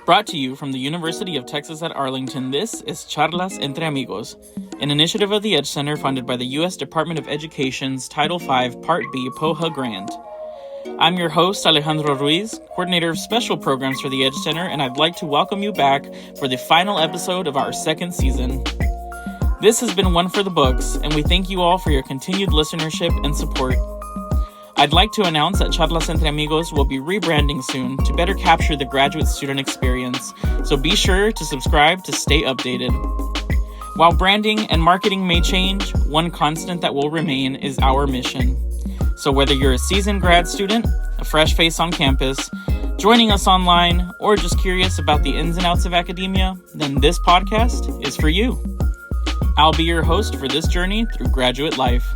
Brought to you from the University of Texas at Arlington, this is Charlas Entre Amigos, an initiative of the Edge Center funded by the U.S. Department of Education's Title V Part B POHA grant. I'm your host, Alejandro Ruiz, coordinator of special programs for the Edge Center, and I'd like to welcome you back for the final episode of our second season. This has been one for the books, and we thank you all for your continued listenership and support. I'd like to announce that Charlas Entre Amigos will be rebranding soon to better capture the graduate student experience, so be sure to subscribe to stay updated. While branding and marketing may change, one constant that will remain is our mission. So whether you're a seasoned grad student, a fresh face on campus, joining us online, or just curious about the ins and outs of academia, then this podcast is for you. I'll be your host for this journey through graduate life.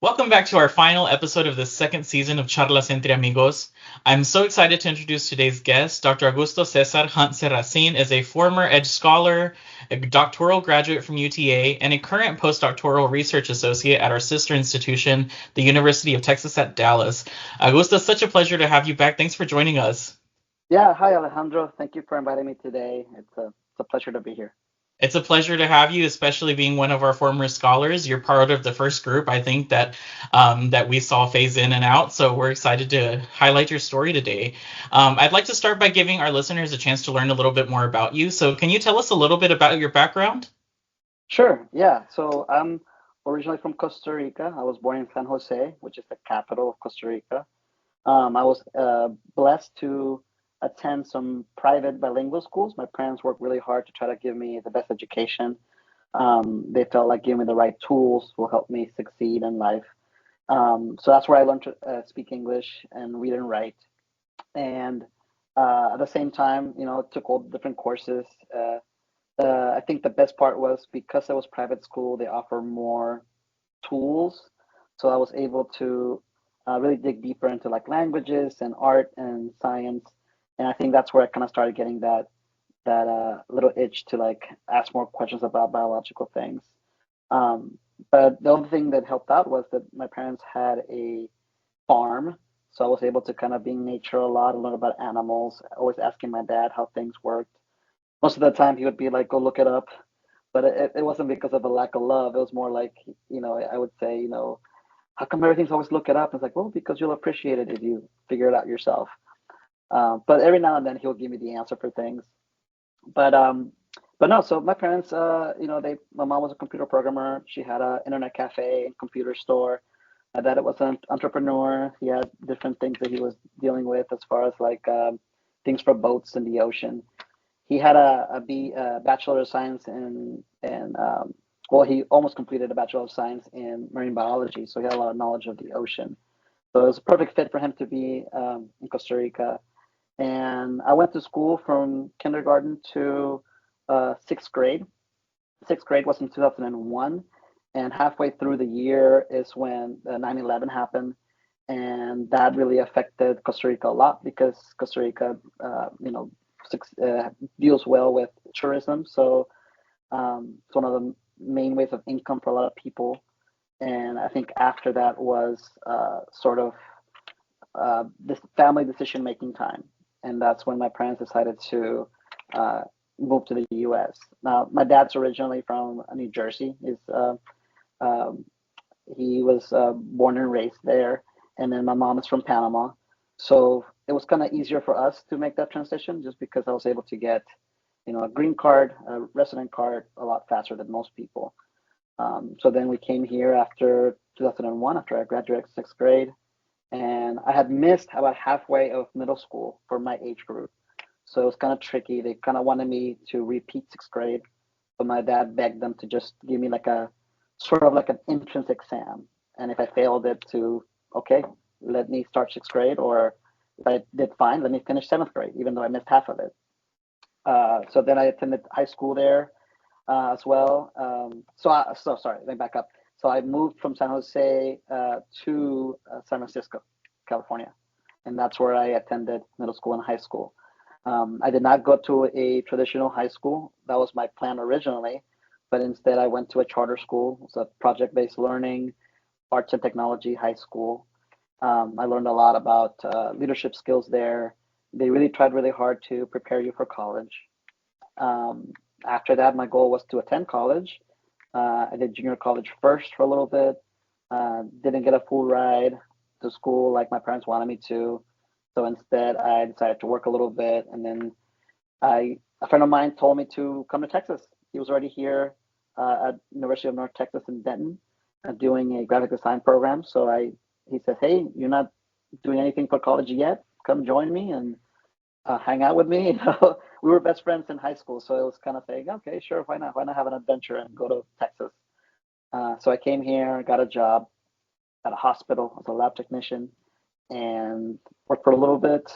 Welcome back to our final episode of the second season of Charlas Entre Amigos. I'm so excited to introduce today's guest. Dr. Augusto César Hunt Serracín is a former Edge Scholar, a doctoral graduate from UTA, and a current Post-Doctoral Research Associate at our sister institution, the University of Texas at Dallas. Augusto, such a pleasure to have you back. Thanks for joining us. Yeah, hi Alejandro. Thank you for inviting me today. It's a pleasure to be here. It's a pleasure to have you, especially being one of our former scholars. You're part of the first group, I think, that we saw phase in and out. So we're excited to highlight your story today. I'd like to start by giving our listeners a chance to learn a little bit more about you. So can you tell us a little bit about your background? Sure, yeah. So I'm originally from Costa Rica. I was born in San Jose, which is the capital of Costa Rica. I was blessed to attend some private bilingual schools. My parents worked really hard to try to give me the best education. They felt like giving me the right tools will help me succeed in life. So that's where I learned to speak English and read and write. And at the same time, took all the different courses. I think the best part was because it was private school, they offer more tools. So I was able to really dig deeper into like languages and art and science. And I think that's where I kind of started getting that little itch to like ask more questions about biological things. But the only thing that helped out was that my parents had a farm, so I was able to kind of be in nature a lot and learn about animals. Always asking my dad how things worked. Most of the time, he would be like, "Go look it up," but it wasn't because of a lack of love. It was more like, I would say, how come everything's always look it up? It's like, well, because you'll appreciate it if you figure it out yourself. But every now and then he'll give me the answer for things. But no. So my parents, my mom was a computer programmer. She had an internet cafe and computer store. My dad was an entrepreneur. He had different things that he was dealing with as far as like things for boats in the ocean. He had a Bachelor of Science he almost completed a Bachelor of Science in marine biology. So he had a lot of knowledge of the ocean. So it was a perfect fit for him to be in Costa Rica. And I went to school from kindergarten to sixth grade. Sixth grade was in 2001. And halfway through the year is when 9/11 happened. And that really affected Costa Rica a lot because Costa Rica, deals well with tourism. So it's one of the main ways of income for a lot of people. And I think after that was sort of this family decision-making time. And that's when my parents decided to move to the U.S. Now, my dad's originally from New Jersey. He was born and raised there. And then my mom is from Panama. So it was kind of easier for us to make that transition just because I was able to get, a green card, a resident card a lot faster than most people. So then we came here after 2001, after I graduated sixth grade. And I had missed about halfway of middle school for my age group. So it was kind of tricky. They kind of wanted me to repeat sixth grade, but my dad begged them to just give me like a sort of like an entrance exam. And if I failed it okay, let me start sixth grade, or if I did fine, let me finish seventh grade, even though I missed half of it. So then I attended high school there as well. Sorry, let me back up. So I moved from San Jose to San Francisco, California, and that's where I attended middle school and high school. I did not go to a traditional high school. That was my plan originally, but instead I went to a charter school. It's a project-based learning, arts and technology high school. I learned a lot about leadership skills there. They really tried really hard to prepare you for college. Um, After that, my goal was to attend college. I did junior college first for a little bit. Didn't get a full ride to school like my parents wanted me to. So instead, I decided to work a little bit. And then a friend of mine told me to come to Texas. He was already here at University of North Texas in Denton doing a graphic design program. He said, "Hey, you're not doing anything for college yet. Come join me and hang out with me." We were best friends in high school, so it was kind of saying, "Okay, sure, why not? Why not have an adventure and go to Texas?" So I came here, got a job at a hospital as a lab technician, and worked for a little bit.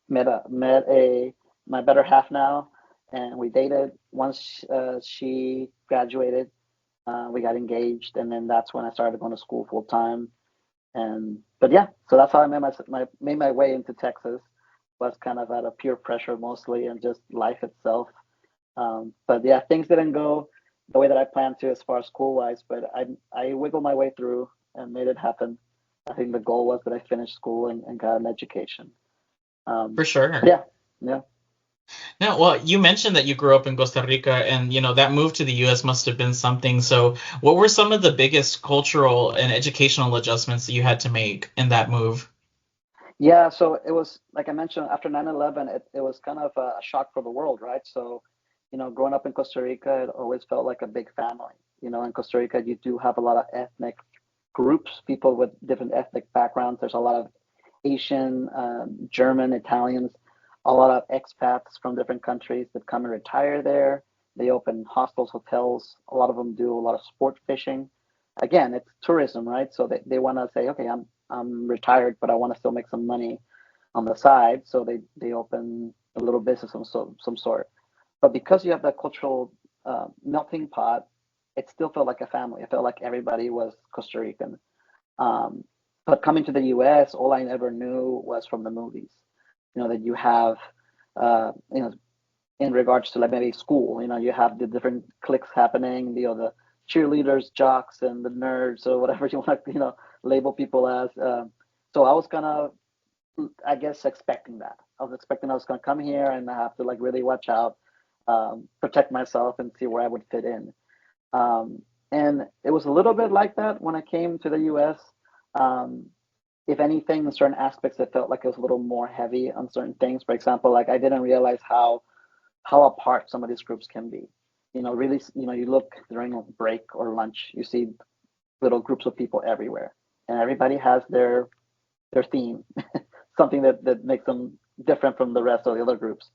Met a my better half now, and we dated. Once she graduated, we got engaged, and then that's when I started going to school full time. And but yeah, so that's how I made my way into Texas. Was kind of out of peer pressure mostly, and just life itself. But yeah, things didn't go the way that I planned to as far as school wise, but I wiggled my way through and made it happen. I think the goal was that I finished school and got an education. For But sure. yeah, yeah. Now, well, you mentioned that you grew up in Costa Rica, and that move to the U.S. must have been something. So, what were some of the biggest cultural and educational adjustments that you had to make in that move? Yeah, so it was like I mentioned after 9/11, it was kind of a shock for the world, right? So, growing up in Costa Rica, it always felt like a big family. In Costa Rica, you do have a lot of ethnic groups, people with different ethnic backgrounds. There's a lot of Asian, German, Italians, a lot of expats from different countries that come and retire there. They open hostels, hotels. A lot of them do a lot of sport fishing. Again, it's tourism, right? So they want to say, okay, I'm retired, but I want to still make some money on the side. So they open a little business of some sort. But because you have that cultural melting pot, it still felt like a family. It felt like everybody was Costa Rican. Um, but coming to the US, all I ever knew was from the movies. That you have, uh, you know, in regards to like maybe school, you have the different cliques happening, the cheerleaders, jocks, and the nerds, or whatever you want to, label people as. So I was kind of, I guess, expecting that. I was expecting I was going to come here and I have to like really watch out, protect myself, and see where I would fit in. And it was a little bit like that when I came to the US. Um, if anything, in certain aspects, it felt like it was a little more heavy on certain things. For example, like I didn't realize how apart some of these groups can be. Really, you look during a break or lunch, you see little groups of people everywhere, and everybody has their theme, something that makes them different from the rest of the other groups.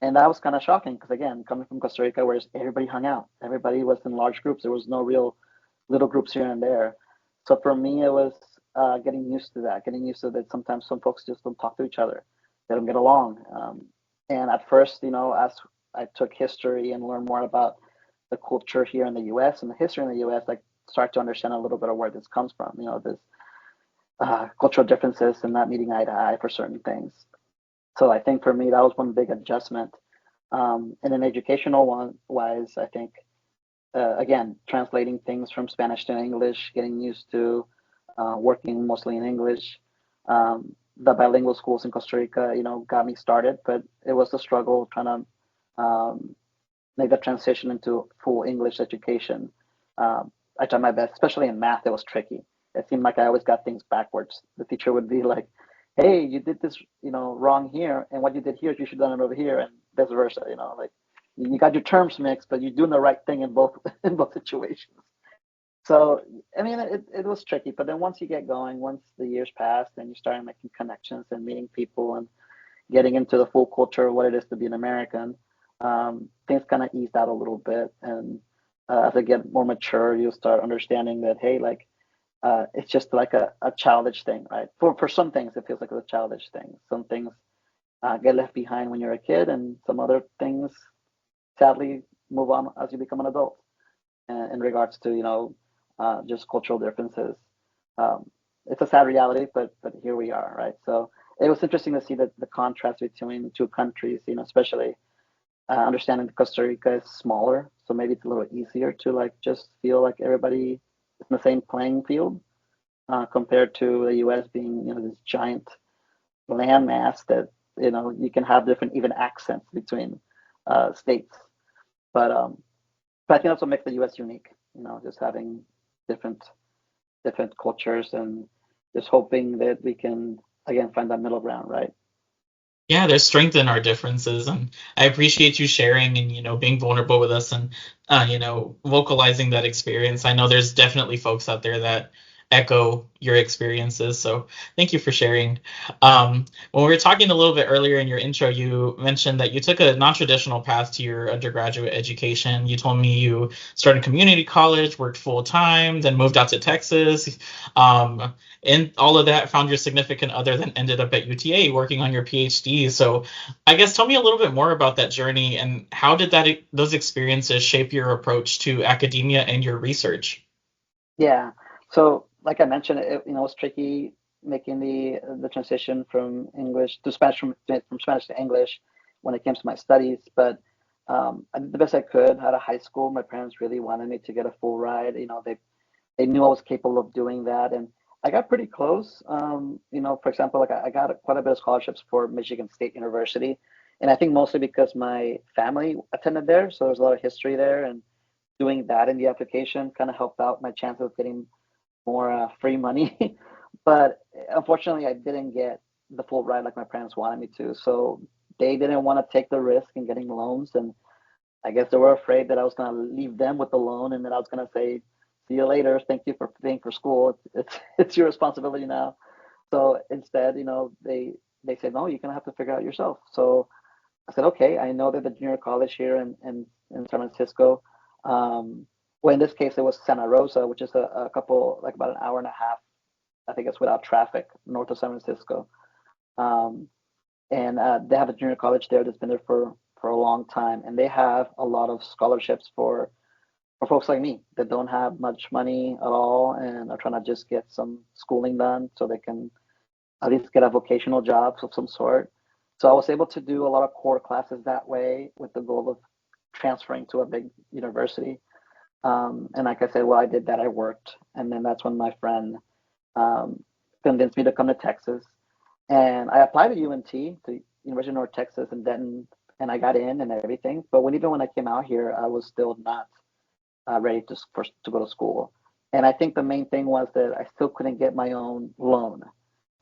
And that was kind of shocking because, again, coming from Costa Rica, where everybody hung out, everybody was in large groups. There was no real little groups here and there. So for me, it was getting used to that, getting used to that. Sometimes some folks just don't talk to each other, they don't get along. And at first, as I took history and learned more about the culture here in the U.S. and the history in the U.S., I start to understand a little bit of where this comes from. This cultural differences and not meeting eye to eye for certain things. So I think for me, that was one big adjustment. And an educational one wise, I think, again, translating things from Spanish to English, getting used to working mostly in English. The bilingual schools in Costa Rica, got me started, but it was a struggle trying to make the transition into full English education. I tried my best, especially in math. It was tricky. It seemed like I always got things backwards. The teacher would be like, "Hey, you did this, wrong here, and what you did here, you should have done it over here," and vice versa. Like you got your terms mixed, but you're doing the right thing in both in both situations. So I mean, it was tricky. But then once you get going, once the years passed, and you start making connections and meeting people and getting into the full culture of what it is to be an American, things kind of eased out a little bit. And as I get more mature, you start understanding that, hey, like it's just like a childish thing, right? For some things, it feels like it's a childish thing. Some things get left behind when you're a kid, and some other things sadly move on as you become an adult. In regards to just cultural differences, um, it's a sad reality, but here we are, right? So it was interesting to see that the contrast between the two countries, especially understanding that Costa Rica is smaller, so maybe it's a little easier to like just feel like everybody is in the same playing field. compared to the U.S. being, this giant landmass that, you can have different even accents between states. But but I think that's what makes the U.S. unique. Just having different different cultures and just hoping that we can again find that middle ground, right? Yeah, there's strength in our differences, and I appreciate you sharing and being vulnerable with us and vocalizing that experience. I know there's definitely folks out there that echo your experiences, so thank you for sharing. When we were talking a little bit earlier in your intro, you mentioned that you took a non-traditional path to your undergraduate education. You told me you started community college, worked full time, then moved out to Texas. And all of that, found your significant other, then ended up at UTA working on your PhD. So I guess tell me a little bit more about that journey and how did those experiences shape your approach to academia and your research? Yeah. So like I mentioned, it was tricky making the transition from English to Spanish, from Spanish to English when it came to my studies. But I did the best I could out of high school. My parents really wanted me to get a full ride. They knew I was capable of doing that, and I got pretty close. For example, like I got quite a bit of scholarships for Michigan State University, and I think mostly because my family attended there, so there's a lot of history there, and doing that in the application kind of helped out my chances of getting more free money. But unfortunately, I didn't get the full ride like my parents wanted me to, so they didn't want to take the risk in getting loans, and I guess they were afraid that I was going to leave them with the loan and then I was going to say, "See you later. Thank you for paying for school. It's your responsibility now." So instead, they said, "No, you're going to have to figure it out yourself." So I said, "Okay." I know that the junior college here in San Francisco, well, in this case, it was Santa Rosa, which is a couple, like about an hour and a half, I think it's without traffic, north of San Francisco. Um, and they have a junior college there that's been there for a long time, and they have a lot of scholarships for folks like me that don't have much money at all and are trying to just get some schooling done so they can at least get a vocational job of some sort. So I was able to do a lot of core classes that way with the goal of transferring to a big university. And like I said, well, I did that. I worked, and then that's when my friend um, convinced me to come to Texas. And I applied to UNT, to University of North Texas in Denton, and I got in and everything. But even when I came out here, I was still not ready to go to school. And I think the main thing was that I still couldn't get my own loan.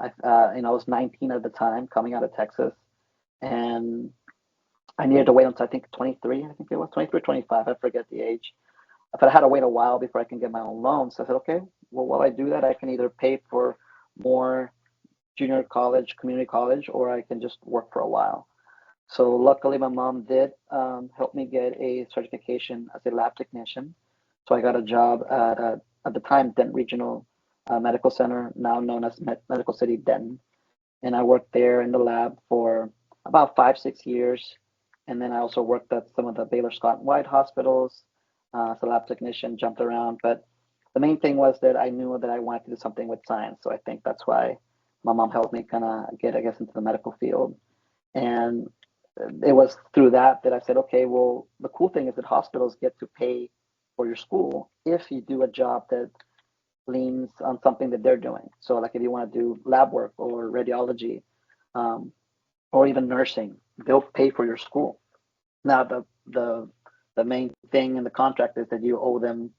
I was 19 at the time, coming out of Texas, and I needed to wait until I think 23. I think it was 23, 25. I forget the age. But I had to wait a while before I can get my own loan. So I said, okay, well, while I do that, I can either pay for more junior college, community college, or I can just work for a while. So luckily, my mom did help me get a certification as a lab technician. So I got a job at the time, Denton Regional Medical Center, now known as Medical City Denton. And I worked there in the lab for about 5, 6 years. And then I also worked at some of the Baylor Scott and White hospitals as a lab technician, jumped around. But the main thing was that I knew that I wanted to do something with science. So I think that's why my mom helped me kind of get, I guess, into the medical field. And it was through that I said, okay, well, the cool thing is that hospitals get to pay for your school if you do a job that leans on something that they're doing. So, like if you want to do lab work or radiology, um, or even nursing, they'll pay for your school. Now, the main thing in the contract is that you owe them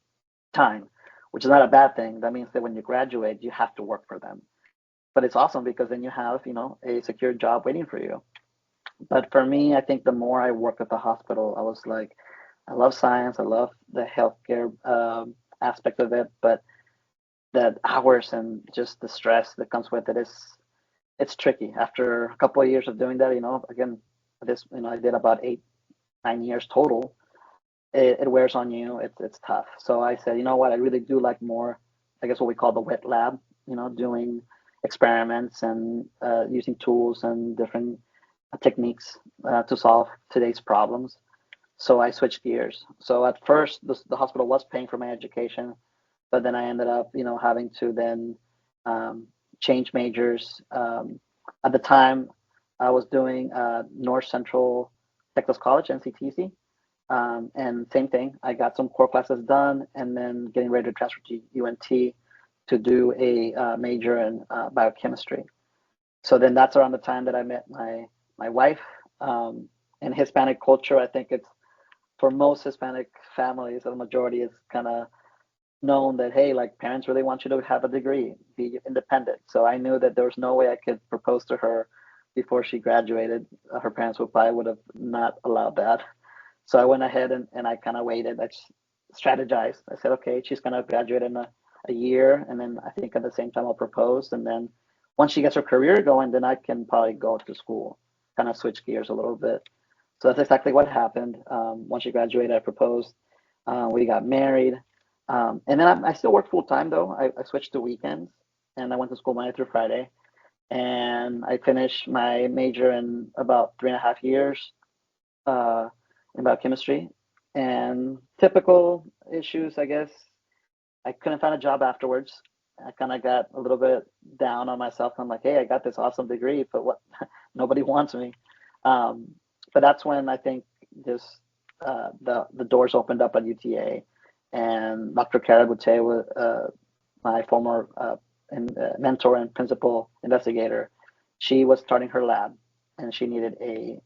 time, which is not a bad thing. That means that when you graduate, you have to work for them. But it's awesome because then you have, a secure job waiting for you. But for me, I think the more I work at the hospital, I was like, I love science, I love the healthcare aspect of it, but the hours and just the stress that comes with it is it's tricky. After a couple of years of doing that, again, I did about 8, 9 years total. It wears on you. It's tough. So I said, you know what, I really do like more, I guess what we call the wet lab. Doing experiments and using tools and different techniques to solve today's problems. So I switched gears. So at first, the hospital was paying for my education, but then I ended up, having to then um, change majors. At the time, I was doing North Central Texas College, NCTC, and same thing. I got some core classes done, and then getting ready to transfer to UNT do a major in biochemistry. So then that's around the time that I met my wife. In Hispanic culture, I think it's for most Hispanic families, the majority is kind of known that, hey, like parents really want you to have a degree, be independent. So I knew that there was no way I could propose to her before she graduated. Her parents would have not allowed that. So I went ahead and I kind of waited. I just strategized. I said, okay, she's going to graduate in a year. And then I think at the same time I'll propose. And then once she gets her career going, then I can probably go to school, kind of switch gears a little bit. So that's exactly what happened. Once she graduated, I proposed. We got married. And then I still work full time though. I switched to weekends and I went to school Monday through Friday. And I finished my major in about 3.5 years in biochemistry. And typical issues, I guess, I couldn't find a job afterwards. I kind of got a little bit down on myself. I'm like, hey, I got this awesome degree, but what? Nobody wants me. But that's when I think just the doors opened up at UTA, and Dr. Kara Boutte was my former mentor and principal investigator. She was starting her lab, and she needed a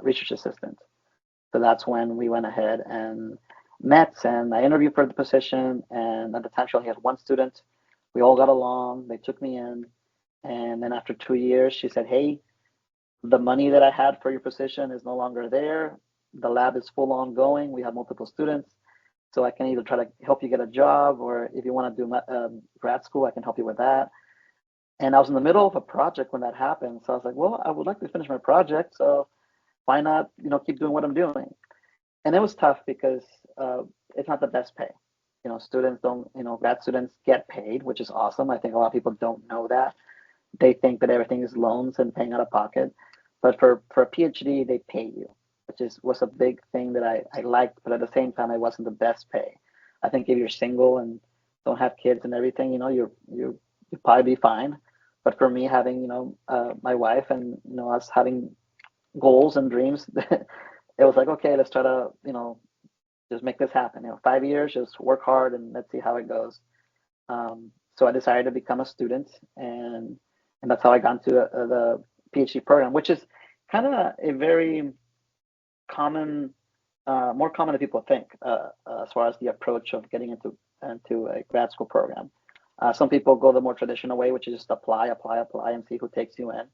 research assistant. So that's when we went ahead and met, and I interviewed for the position. And at the time, she only had one student. We all got along. They took me in, and then after 2 years, she said, "Hey, the money that I had for your position is no longer there. The lab is full ongoing. We have multiple students, so I can either try to help you get a job, or if you want to do grad school, I can help you with that." And I was in the middle of a project when that happened, so I was like, "Well, I would like to finish my project, so why not, keep doing what I'm doing?" And it was tough because it's not the best pay. Students don't, grad students get paid, which is awesome. I think a lot of people don't know that. They think that everything is loans and paying out of pocket. But for a PhD, they pay you, which was a big thing that I liked. But at the same time, it wasn't the best pay. I think if you're single and don't have kids and everything, you probably be fine. But for me, having my wife and us having goals and dreams, it was like, okay, let's try to just make this happen. 5 years, just work hard and let's see how it goes. So I decided to become a student, and that's how I got into the PhD program, which is kind of a very common, more common than people think, as far as the approach of getting into a grad school program. Some people go the more traditional way, which is just apply, and see who takes you in.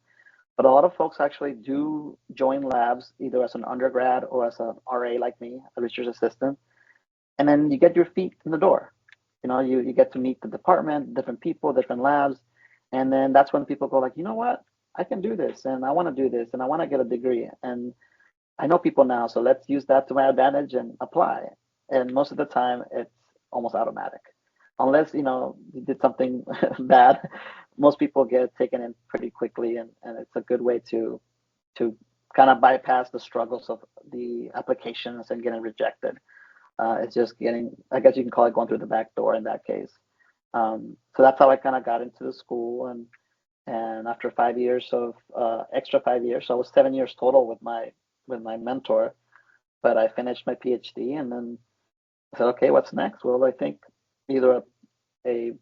But a lot of folks actually do join labs either as an undergrad or as an RA like me, a research assistant, and then you get your feet in the door. You get to meet the department, different people, different labs, and then that's when people go like, you know what, I can do this, and I want to do this, and I want to get a degree, and I know people now, so let's use that to my advantage and apply. And most of the time, it's almost automatic, unless you did something bad. Most people get taken in pretty quickly, and it's a good way to kind of bypass the struggles of the applications and getting rejected. It's just I guess you can call it going through the back door in that case. So that's how I kind of got into the school, and after 5 years of extra 5 years, so I was 7 years total with my mentor, but I finished my PhD, and then I said, okay, what's next? Well, I think either a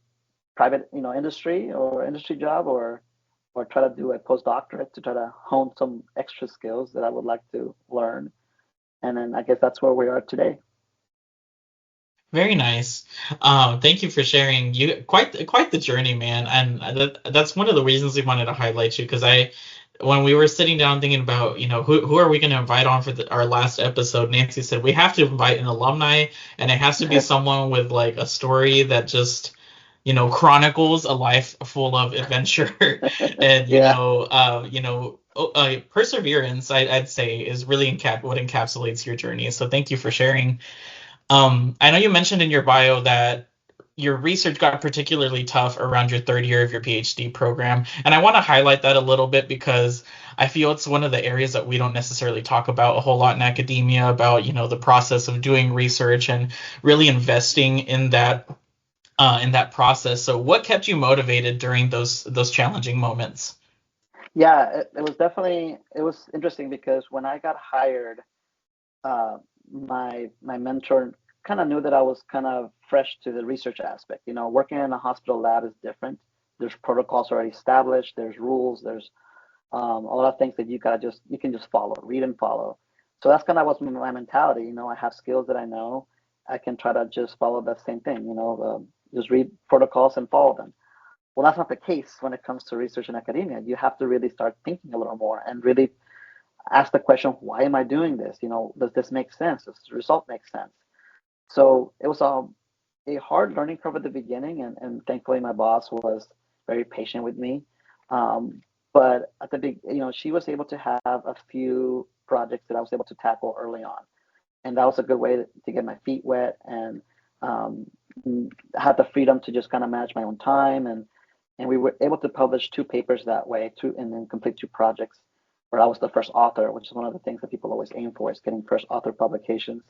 private industry or industry job, or try to do a postdoctorate to try to hone some extra skills that I would like to learn. And then I guess that's where we are today. Very nice. Thank you for sharing. You quite the journey, man. And that's one of the reasons we wanted to highlight you, because when we were sitting down thinking about, who are we going to invite on for our last episode, Nancy said we have to invite an alumni, and it has to be someone with like a story that just chronicles a life full of adventure and perseverance. I'd say is really what encapsulates your journey. So thank you for sharing. I know you mentioned in your bio that your research got particularly tough around your third year of your PhD program. And I want to highlight that a little bit because I feel it's one of the areas that we don't necessarily talk about a whole lot in academia, about, the process of doing research and really investing in that process. So what kept you motivated during those challenging moments? Yeah, it was interesting because when I got hired, my mentor kind of knew that I was kind of fresh to the research aspect. Working in a hospital lab is different. There's protocols already established. There's rules. There's a lot of things that you can just follow, read and follow. So that's kind of what's my mentality. I have skills that I know. I can try to just follow that same thing. Just read protocols and follow them. Well, that's not the case when it comes to research and academia. You have to really start thinking a little more and really ask the question, why am I doing this? Does this make sense? Does the result make sense? So it was a hard learning curve at the beginning, and thankfully my boss was very patient with me. But at the big, she was able to have a few projects that I was able to tackle early on, and that was a good way to get my feet wet and had the freedom to just kind of manage my own time, and we were able to publish 2 papers that way, and then complete 2 projects where I was the first author, which is one of the things that people always aim for, is getting first author publications.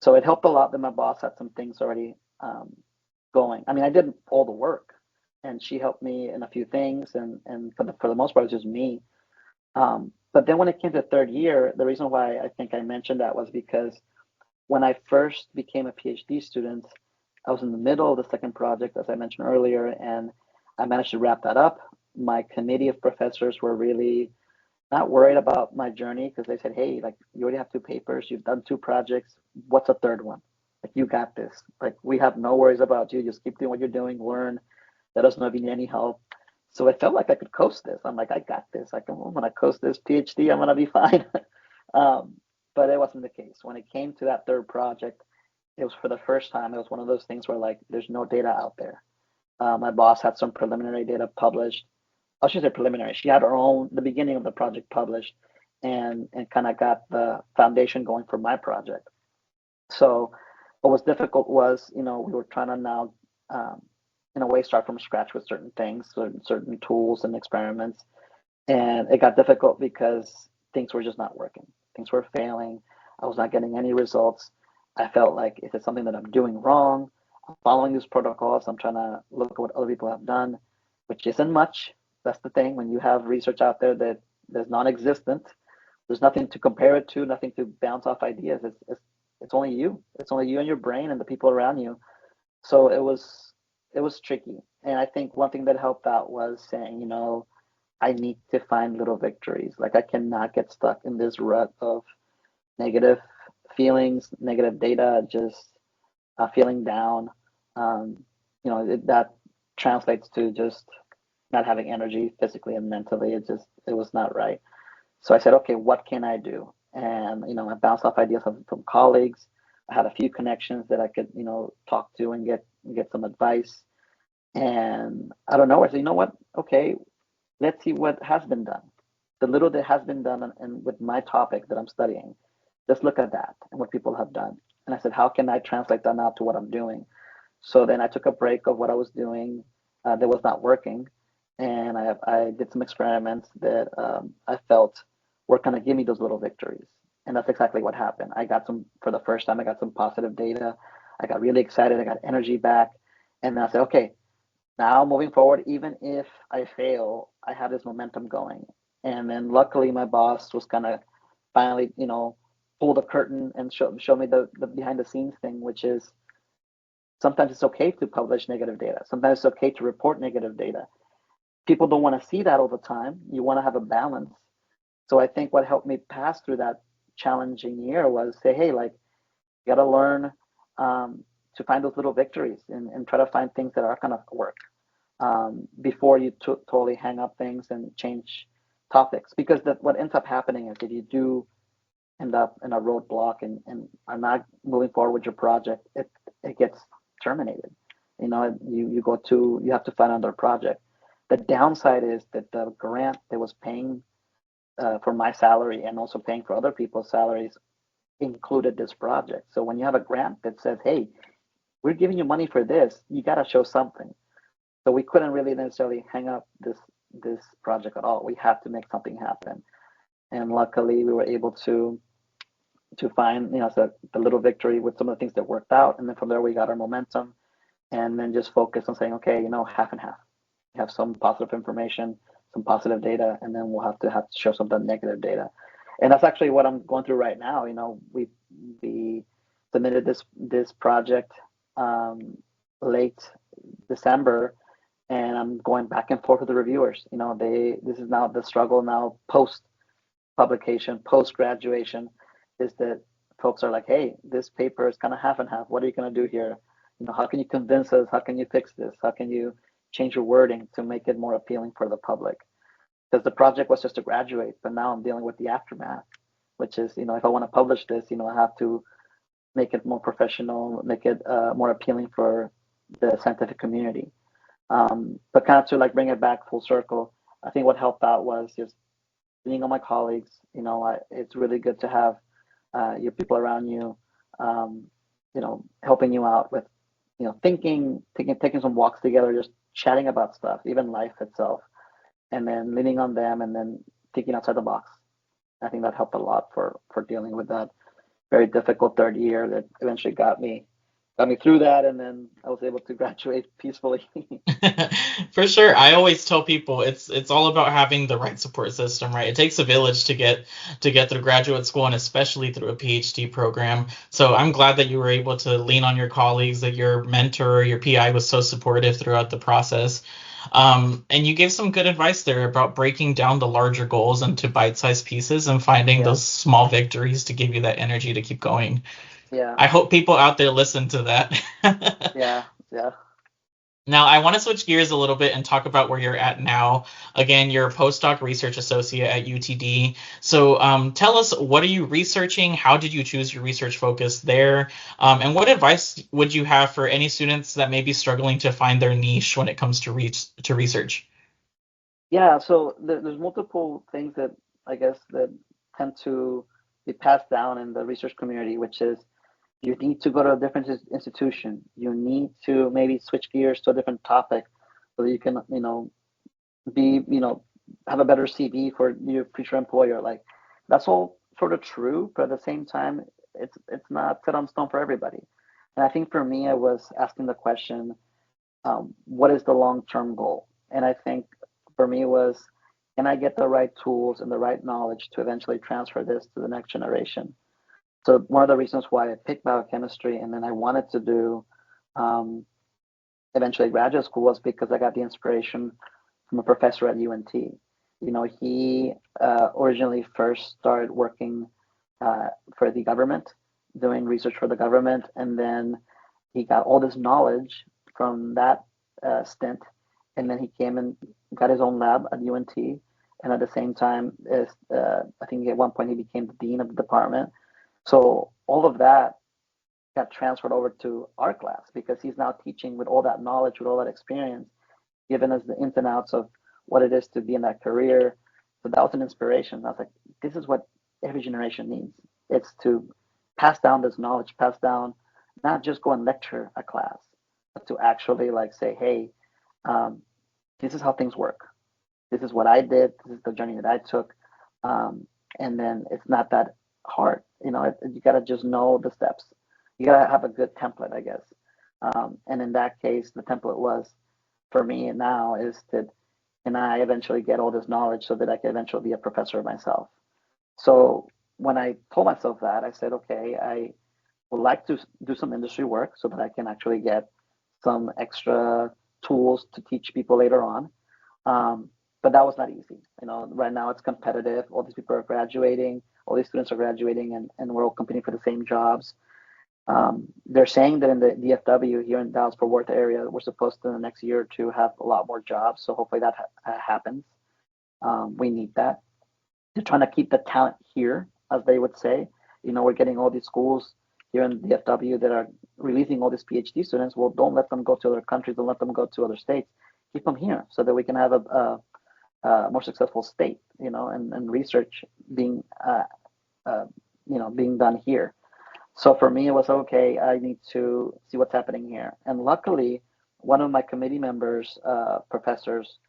So it helped a lot that my boss had some things already going. I mean, I did all the work, and she helped me in a few things, and for the most part, it was just me. But then when it came to 3rd year, the reason why I think I mentioned that was because when I first became a PhD student, I was in the middle of the 2nd project, as I mentioned earlier, and I managed to wrap that up. My committee of professors were really not worried about my journey because they said, hey, like, you already have 2 papers, you've done 2 projects, what's a 3rd one? Like, you got this. Like, we have no worries about you. Just keep doing what you're doing, learn, let us know if you need any help. So I felt like I could coast this. I'm like, I got this. I'm gonna coast this PhD, I'm gonna be fine. But it wasn't the case. When it came to that 3rd project, it was for the first time, it was one of those things where, like, there's no data out there. My boss had some preliminary data published. I shouldn't say preliminary. She had the beginning of the project published, and kind of got the foundation going for my project. So what was difficult was, we were trying to now, in a way, start from scratch with certain things, certain tools and experiments. And it got difficult because things were just not working. Things were failing. I was not getting any results. I felt like, if it's something that I'm doing wrong, I'm following these protocols, I'm trying to look at what other people have done, which isn't much. That's the thing. When you have research out there that is non-existent, there's nothing to compare it to, nothing to bounce off ideas. It's only you. It's only you and your brain and the people around you. So it was tricky. And I think one thing that helped out was saying, I need to find little victories. Like, I cannot get stuck in this rut of negative feelings, negative data, just feeling down. That translates to just not having energy physically and mentally. It was not right. So I said, okay, what can I do? And, I bounced off ideas from colleagues. I had a few connections that I could, talk to and get some advice. And I don't know. I said, you know what? Okay, let's see what has been done. The little that has been done, and with my topic that I'm studying, let's look at that and what people have done. And I said, how can I translate that now to what I'm doing? So then I took a break of what I was doing that was not working, and I did some experiments that I felt were going to give me those little victories. And that's exactly what happened. For the first time, I got some positive data. I got really excited. I got energy back. And then I said, okay, now moving forward, even if I fail, I have this momentum going. And then luckily my boss was kind of finally, pull the curtain and show me the behind the scenes thing, which is sometimes it's okay to publish negative data. Sometimes it's okay to report negative data. People don't want to see that all the time. You want to have a balance. So I think what helped me pass through that challenging year was say, hey, like, you got to learn to find those little victories and try to find things that are going to work before you totally hang up things and change topics. Because what ends up happening is, if you do end up in a roadblock and are not moving forward with your project, it gets terminated. You have to find another project. The downside is that the grant that was paying for my salary and also paying for other people's salaries included this project. So when you have a grant that says, hey, we're giving you money for this, you got to show something. So we couldn't really necessarily hang up this project at all. We had to make something happen. And luckily we were able to find, the little victory with some of the things that worked out. And then from there we got our momentum, and then just focus on saying, okay, half and half. We have some positive information, some positive data, and then we'll have to show some of the negative data. And that's actually what I'm going through right now. We submitted this project late December, and I'm going back and forth with the reviewers. This is now the struggle now post publication, post graduation, is that folks are like, hey, this paper is kind of half and half. What are you going to do here? How can you convince us? How can you fix this? How can you change your wording to make it more appealing for the public? Because the project was just to graduate, but now I'm dealing with the aftermath, which is, if I want to publish this, I have to make it more professional, make it more appealing for the scientific community. But kind of to like bring it back full circle, I think what helped out was just being on my colleagues. It's really good to have your people around you, helping you out with, thinking, taking some walks together, just chatting about stuff, even life itself, and then leaning on them, and then thinking outside the box. I think that helped a lot for dealing with that very difficult third year that eventually got me through that, and then I was able to graduate peacefully. For sure. I always tell people it's all about having the right support system, right? It takes a village to get through graduate school, and especially through a PhD program. So I'm glad that you were able to lean on your colleagues, that your mentor, your PI was so supportive throughout the process. And you gave some good advice there about breaking down the larger goals into bite-sized pieces and finding Yeah, those small victories to give you that energy to keep going. yeah, I hope people out there listen to that. yeah, yeah. Now, I want to switch gears a little bit and talk about where you're at now. Again, you're a postdoc research associate at UTD. So tell us, what are you researching? How did you choose your research focus there? And what advice would you have for any students that may be struggling to find their niche when it comes to research? Yeah, so there's multiple things that I guess that tend to be passed down in the research community, which is you need to go to a different institution. You need to maybe switch gears to a different topic so that you can, be, have a better CV for your future employer. Like that's all sort of true, but at the same time, it's not set on stone for everybody. And I think for me, I was asking the question, what is the long-term goal? And I think for me was, can I get the right tools and the right knowledge to eventually transfer this to the next generation? So one of the reasons why I picked biochemistry and then I wanted to do um, eventually graduate school was because I got the inspiration from a professor at UNT. He originally first started working for the government, doing research for the government, and then he got all this knowledge from that stint, and then he came and got his own lab at UNT, and at the same time, I think at one point he became the dean of the department. So all of that got transferred over to our class because he's now teaching with all that knowledge, with all that experience, giving us the ins and outs of what it is to be in that career. So that was an inspiration. I was like, this is what every generation needs. It's to pass down this knowledge, pass down, not just go and lecture a class, but to actually like say, hey, um, this is how things work. This is what I did. This is the journey that I took. And then it's not that hard. You got to just know the steps. You got to have a good template, I guess. And in that case, the template was for me now is that can I eventually get all this knowledge so that I can eventually be a professor myself? So when I told myself that, I said, okay, I would like to do some industry work so that I can actually get some extra tools to teach people later on. Um, but that was not easy. Right now it's competitive. All these people are graduating, all these students are graduating, and we're all competing for the same jobs. They're saying that in the DFW here in Dallas Fort Worth area, we're supposed to in the next year or two have a lot more jobs. So hopefully that happens. We need that. They're trying to keep the talent here, as they would say. We're getting all these schools here in DFW that are releasing all these PhD students. Well, don't let them go to other countries. Don't let them go to other states. Keep them here so that we can have a more successful state, and research being, being done here. So for me, it was okay. I need to see what's happening here. And luckily, one of my committee members, professors,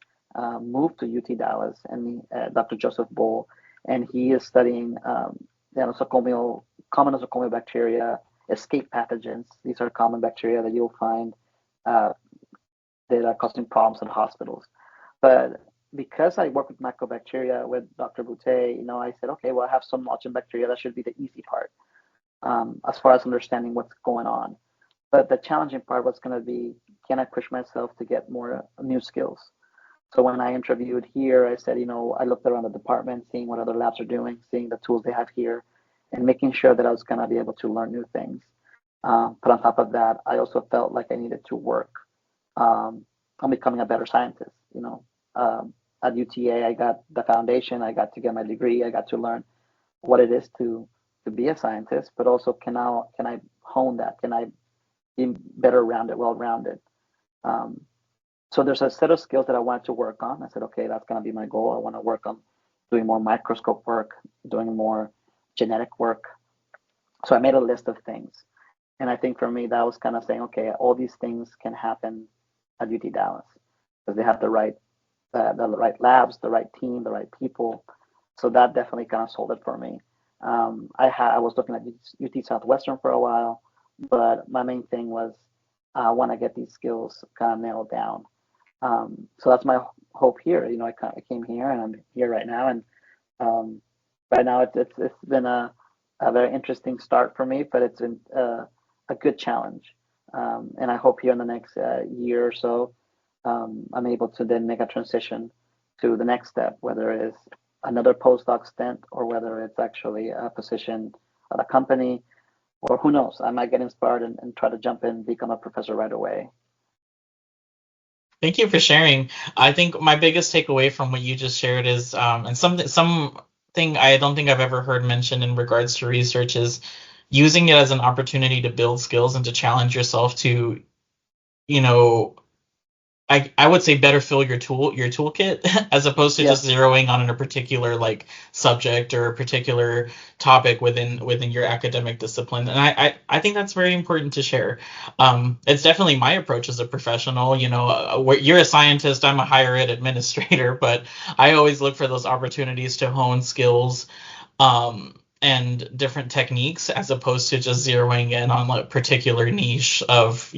moved to UT Dallas, and Dr. Joseph Bull, and he is studying common nosocomial bacteria, escape pathogens. These are common bacteria that you'll find uh, that are causing problems in hospitals. But because I work with mycobacteria with Dr. Boutte, I said, okay, well, I have some knowledge in bacteria. That should be the easy part. as far as understanding what's going on. But the challenging part was going to be, can I push myself to get more new skills? So when I interviewed here, I said, I looked around the department, seeing what other labs are doing, seeing the tools they have here, and making sure that I was going to be able to learn new things. But on top of that, I also felt like I needed to work on becoming a better scientist. At UTA, I got the foundation, I got to get my degree, I got to learn what it is to be a scientist, but also can I hone that? Can I be better rounded, well rounded? Um, so there's a set of skills that I wanted to work on. I said, okay, that's going to be my goal. I want to work on doing more microscope work, doing more genetic work. So I made a list of things. And I think for me, that was kind of saying, okay, all these things can happen at UT Dallas because they have the right labs, the right team, the right people. So that definitely kind of sold it for me. I was looking at UT Southwestern for a while, but my main thing was I want to get these skills kind of nailed down. So that's my hope here. I came here and I'm here right now, and right now it's been a very interesting start for me, but it's been a good challenge. And I hope here in the next year or so, I'm able to then make a transition to the next step, whether it's another postdoc stint or whether it's actually a position at a company, or who knows, I might get inspired and try to jump in and become a professor right away. Thank you for sharing. I think my biggest takeaway from what you just shared is, and something I don't think I've ever heard mentioned in regards to research is using it as an opportunity to build skills and to challenge yourself to, you know, I would say better fill your toolkit as opposed to just Yes. zeroing on a particular like subject or a particular topic within your academic discipline. And I think that's very important to share. It's definitely my approach as a professional. You're a scientist, I'm a higher ed administrator, but I always look for those opportunities to hone skills and different techniques as opposed to just zeroing in on a particular niche of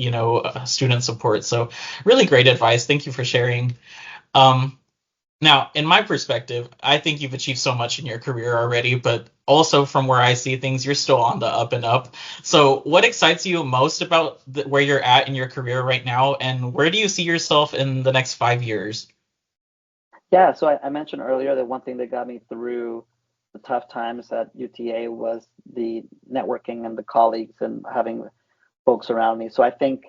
student support. So really great advice. Thank you for sharing. um Now, in my perspective, I think you've achieved so much in your career already, but also from where I see things, you're still on the up and up. So what excites you most about where you're at in your career right now, and where do you see yourself in the next 5 years? Yeah, so I mentioned earlier that one thing that got me through the tough times at UTA was the networking and the colleagues and having folks around me. So I think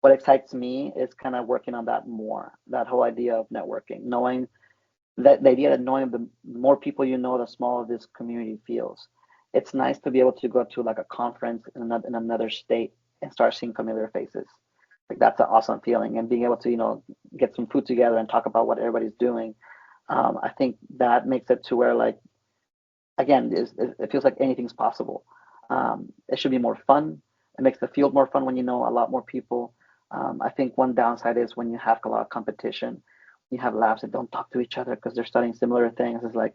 what excites me is kind of working on that more, that whole idea of networking, knowing that the idea that knowing the more people you know, the smaller this community feels. It's nice to be able to go to like a conference in another state and start seeing familiar faces. Like that's an awesome feeling, and being able to get some food together and talk about what everybody's doing. I think that makes it to where, like, again, it feels like anything's possible. It should be more fun. It makes the field more fun when you know a lot more people. I think one downside is when you have a lot of competition. You have labs that don't talk to each other because they're studying similar things. It's like,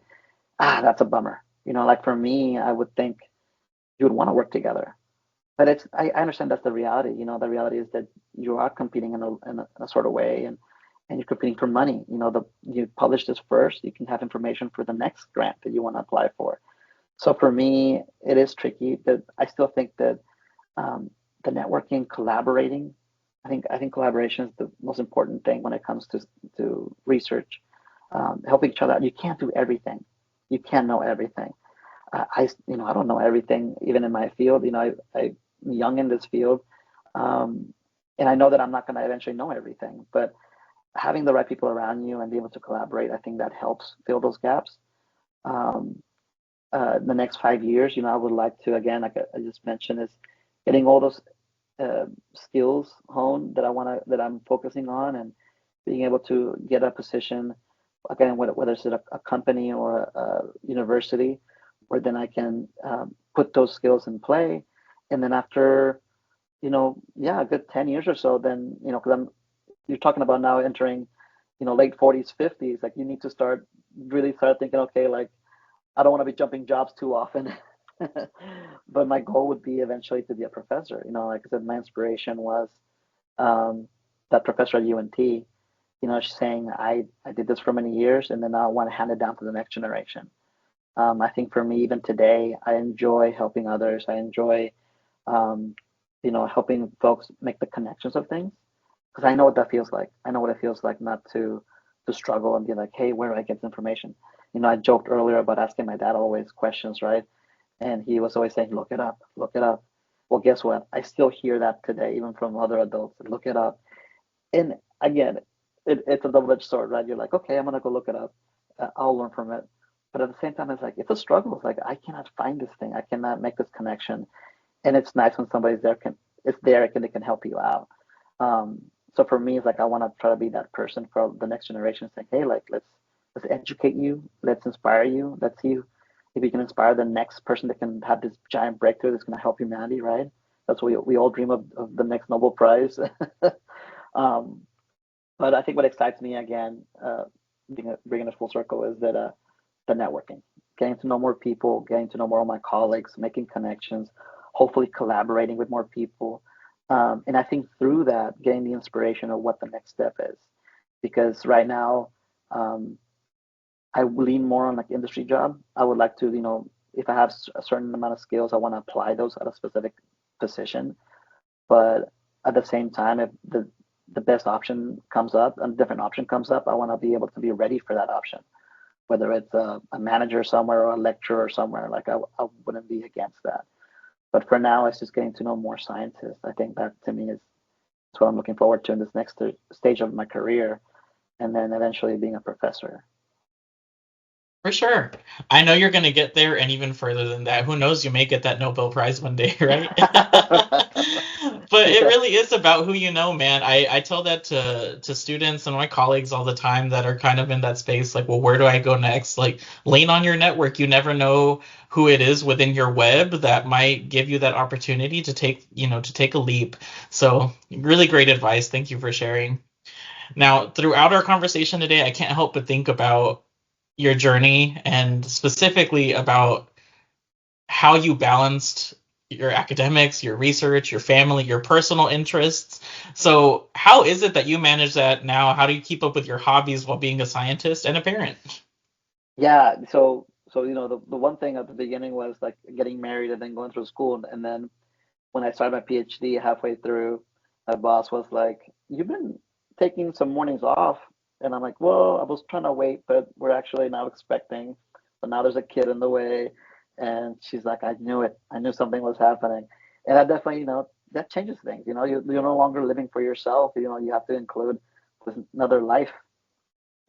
that's a bummer. Like for me, I would think you would want to work together. But I understand that's the reality. The reality is that you are competing in a sort of way, and you're competing for money. You publish this first, you can have information for the next grant that you want to apply for. So for me, it is tricky, but I still think that um, the networking, collaborating, I think collaboration is the most important thing when it comes to research. Helping each other out. You can't do everything. You can't know everything. I don't know everything, even in my field. I'm young in this field, um, and I know that I'm not going to eventually know everything. But having the right people around you and be able to collaborate, I think that helps fill those gaps. Um, the next 5 years, I would like to, again, like I just mentioned, is getting all those skills honed that I'm focusing on, and being able to get a position again, whether it's at a company or a university, where then I can put those skills in play, and then after yeah, a good 10 years or so, then because you're talking about now entering late 40s, 50s, like you need to really start thinking, okay, like I don't want to be jumping jobs too often. But my goal would be eventually to be a professor. Like I said, my inspiration was um, that professor at UNT. She's saying I did this for many years, and then I want to hand it down to the next generation. I think for me, even today, I enjoy helping others. I enjoy, um, helping folks make the connections of things because I know what that feels like. I know what it feels like not to struggle and be like, hey, where do I get this information? I joked earlier about asking my dad always questions, right? And he was always saying, look it up, look it up. Well, guess what? I still hear that today, even from other adults. Look it up. And again, it's a double-edged sword, right? You're like, okay, I'm gonna go look it up. I'll learn from it. But at the same time, it's like it's a struggle. It's like I cannot find this thing. I cannot make this connection. And it's nice when somebody's there can it's there and they can help you out. Um, so for me, it's like I want to try to be that person for the next generation, saying, hey, like let's educate you, let's inspire you, let's see if you can inspire the next person that can have this giant breakthrough that's going to help humanity, right? That's what we all dream of the next Nobel Prize. um, but I think what excites me again, bringing it full circle, is that the networking, getting to know more people, getting to know more of my colleagues, making connections, hopefully collaborating with more people. And I think through that, getting the inspiration of what the next step is. Because right now, um, I lean more on like industry job. I would like to, if I have a certain amount of skills, I want to apply those at a specific position. But at the same time, if the best option comes up, a different option comes up, I want to be able to be ready for that option, whether it's a manager somewhere or a lecturer somewhere. Like I wouldn't be against that. But for now, it's just getting to know more scientists. I think that to me is what I'm looking forward to in this next stage of my career, and then eventually being a professor. For sure. I know you're going to get there and even further than that. Who knows? You may get that Nobel Prize one day, right? But it Yeah. really is about who you know, man. I tell that to students and my colleagues all the time that are kind of in that space, like, well, where do I go next? Like, lean on your network. You never know who it is within your web that might give you that opportunity to take a leap. So, really great advice. Thank you for sharing. Now, throughout our conversation today, I can't help but think about your journey and specifically about how you balanced your academics, your research, your family, your personal interests. So, how is it that you manage that now? How do you keep up with your hobbies while being a scientist and a parent? Yeah. So the one thing at the beginning was like getting married and then going through school, and then when I started my PhD halfway through, my boss was like, "You've been taking some mornings off," and I'm like, "Well, I was trying to wait, but we're actually now expecting, but now there's a kid in the way," and she's like, "I knew it. I knew something was happening," and that definitely, that changes things. You're no longer living for yourself. You have to include this another life,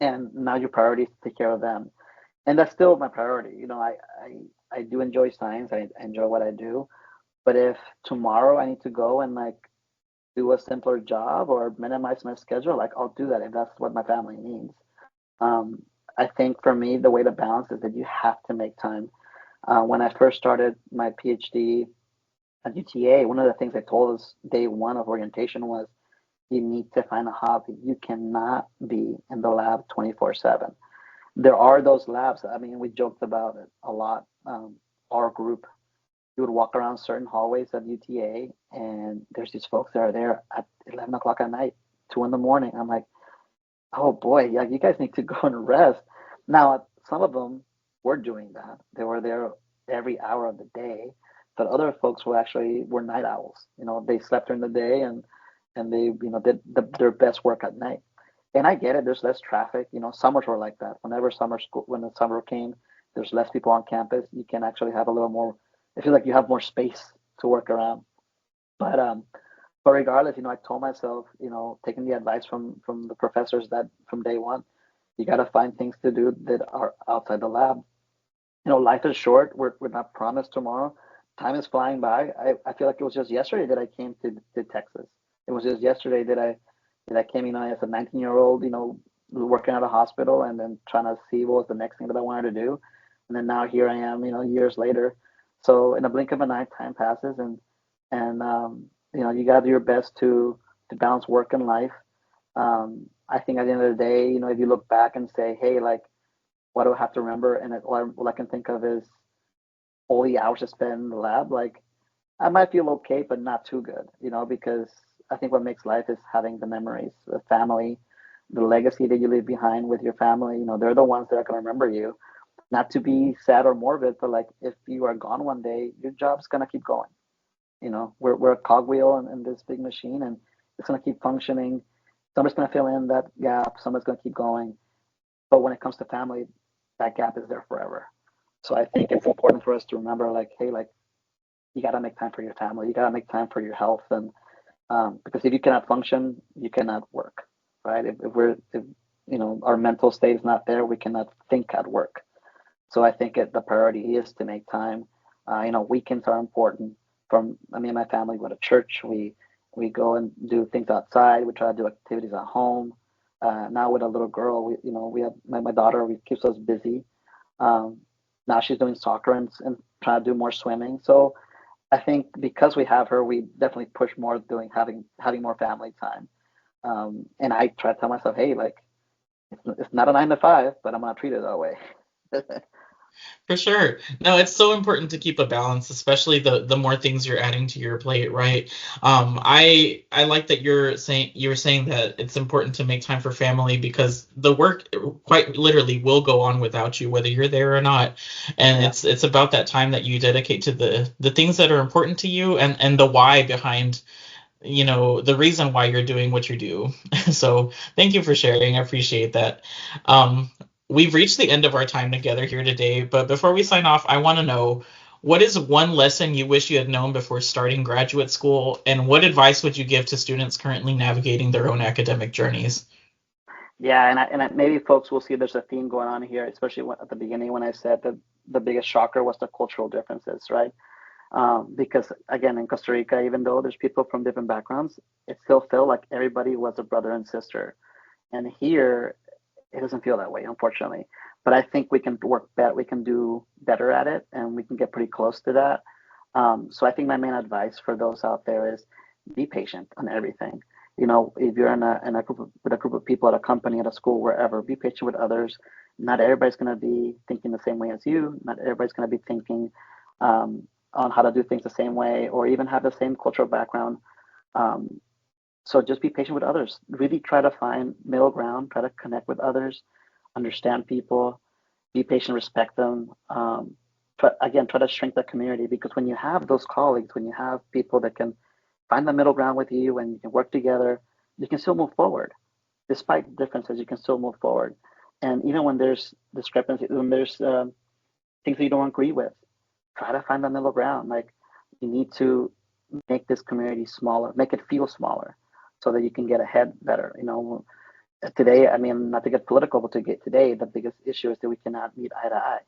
and now your priority is to take care of them, and that's still my priority. I do enjoy science. I enjoy what I do, but if tomorrow I need to go and like do a simpler job or minimize my schedule, like I'll do that if that's what my family needs. Um, I think for me, the way to balance is that you have to make time. When I first started my PhD at UTA, one of the things they told us day one of orientation was you need to find a hobby. You cannot be in the lab 24/7. There are those labs. I mean, we joked about it a lot. Our group, you would walk around certain hallways of UTA, and there's these folks that are there at 11 o'clock at night, 2 in the morning. I'm like, oh boy, yeah, you guys need to go and rest. Now, some of them were doing that. They were there every hour of the day, but other folks were night owls. They slept during the day and they did their best work at night. And I get it. There's less traffic. Summers were like that. When the summer came, there's less people on campus. You can actually have a little more. I feel like you have more space to work around. But regardless, I told myself, taking the advice from the professors that from day one, you got to find things to do that are outside the lab. Life is short. We're not promised tomorrow. Time is flying by. I feel like it was just yesterday that I came to Texas. It was just yesterday that I came, as a 19-year-old, working at a hospital and then trying to see what was the next thing that I wanted to do. And then now here I am, years later. So in a blink of an eye, time passes, and you got to do your best to balance work and life. I think at the end of the day, if you look back and say, hey, like, what do I have to remember? And all I can think of is all the hours I spent in the lab. Like, I might feel okay, but not too good, because I think what makes life is having the memories, the family, the legacy that you leave behind with your family. They're the ones that are going to remember you. not to be sad or morbid, but like if you are gone one day, your job's gonna keep going. You know, we're a cogwheel in this big machine, and it's gonna keep functioning. Somebody's gonna fill in that gap. Somebody's gonna keep going. But when it comes to family, that gap is there forever. So I think it's important for us to remember, like, hey, like you gotta make time for your family. You gotta make time for your health, and because if you cannot function, you cannot work, right? If you know our mental state is not there, we cannot think at work. So I think the priority is to make time. You know, weekends are important. From I mean, my family go to church. We go and do things outside. We try to do activities at home. Now with a little girl, we have my daughter. We keeps us busy. Um, Now she's doing soccer and trying to do more swimming. So I think because we have her, we definitely push more doing having more family time. And I try to tell myself, hey, like it's not a 9 to 5, but I'm gonna treat it that way. For sure. No, it's so important to keep a balance, especially the more things you're adding to your plate, right? I like that you were saying that it's important to make time for family because the work quite literally will go on without you, whether you're there or not. And Yeah. it's about that time that you dedicate to the things that are important to you and the why behind, the reason why you're doing what you do. So thank you for sharing. I appreciate that. Um, we've reached the end of our time together here today, but before we sign off, I want to know what is one lesson you wish you had known before starting graduate school, and what advice would you give to students currently navigating their own academic journeys? Yeah, maybe folks will see there's a theme going on here, especially at the beginning when I said that the biggest shocker was the cultural differences, right? Because again, in Costa Rica, even though there's people from different backgrounds, it still felt like everybody was a brother and sister. And here, it doesn't feel that way, unfortunately. But I think we can work better. We can do better at it, and we can get pretty close to that. So I think my main advice for those out there is be patient on everything. You know, if you're in a group with a group of people at a company, at a school, wherever, be patient with others. Not everybody's going to be thinking the same way as you. Not everybody's going to be thinking on how to do things the same way, or even have the same cultural background. Um, so just be patient with others. Really try to find middle ground. Try to connect with others, understand people, be patient, respect them. Try to shrink the community, because when you have those colleagues, when you have people that can find the middle ground with you and you can work together, you can still move forward. Despite differences, you can still move forward. And even when there's discrepancy, when there's things that you don't agree with, try to find the middle ground. Like you need to make this community smaller, make it feel smaller, so that you can get ahead better. You know, today, I mean, not to get political, but to get today, the biggest issue is that we cannot meet eye to eye.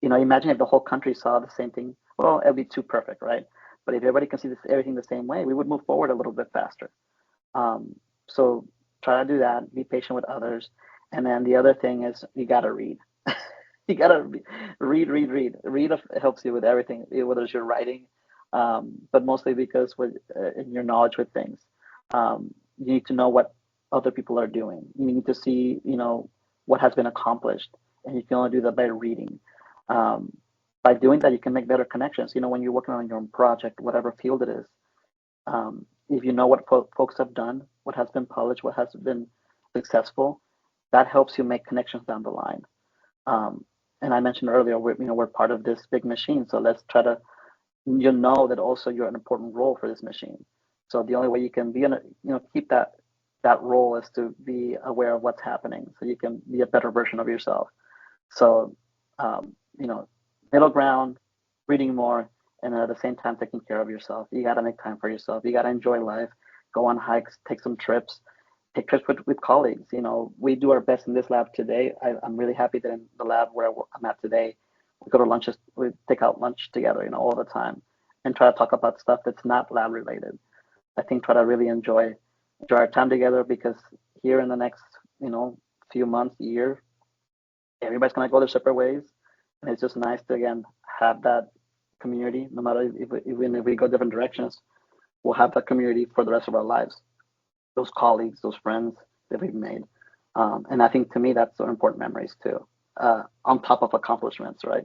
You know, imagine if the whole country saw the same thing. Well, it'd be too perfect, right? But if everybody can see everything the same way, we would move forward a little bit faster. So try to do that. Be patient with others, and then the other thing is you gotta read. You gotta read helps you with everything, whether it's your writing, but mostly because with in your knowledge with things, you need to know what other people are doing. You need to see, what has been accomplished, and you can only do that by reading. um, by doing that, you can make better connections. You know, when you're working on your own project, whatever field it is, if you know what folks have done, what has been published, what has been successful, that helps you make connections down the line. um, and I mentioned earlier, we're part of this big machine. So let's try to, that also you're an important role for this machine. So the only way you can be in a, keep that role is to be aware of what's happening, so you can be a better version of yourself. So, um, you know, middle ground, reading more, and at the same time taking care of yourself. You got to make time for yourself. You got to enjoy life. Go on hikes, take some trips, take trips with colleagues. You know, we do our best in this lab today. I'm really happy that in the lab where I'm at today, we go to lunches, we take out lunch together, all the time, and try to talk about stuff that's not lab related. I think try to really enjoy our time together, because here in the next, few months, year, everybody's gonna go their separate ways, and it's just nice to again have that community. No matter even if we go different directions, we'll have that community for the rest of our lives. Those colleagues, those friends that we've made, and I think to me that's so important memories too. On top of accomplishments, right?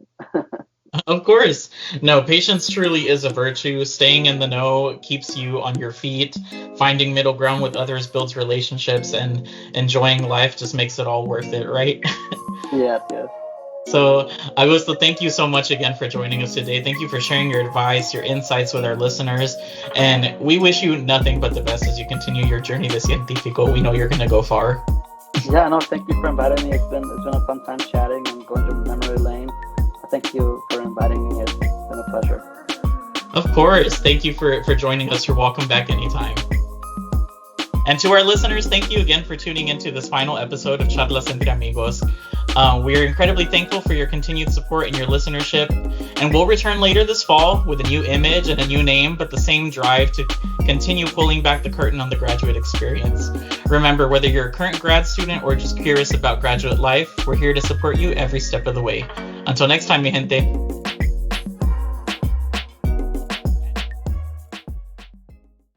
Of course. No, patience truly is a virtue. Staying in the know keeps you on your feet. Finding middle ground with others builds relationships, and enjoying life just makes it all worth it, right? Yes, yes. So, Augusto, thank you so much again for joining us today. Thank you for sharing your advice, your insights with our listeners. And we wish you nothing but the best as you continue your journey to Científico. We know you're going to go far. Yeah, no, thank you for inviting me. It's been a fun time chatting and going through memory lane. Thank you for inviting me. It's been a pleasure. Of course. Thank you for joining us. You're welcome back anytime. And to our listeners, thank you again for tuning into this final episode of Charlas Entre Amigos. We are incredibly thankful for your continued support and your listenership. And we'll return later this fall with a new image and a new name, but the same drive to continue pulling back the curtain on the graduate experience. Remember, whether you're a current grad student or just curious about graduate life, we're here to support you every step of the way. Until next time, mi gente.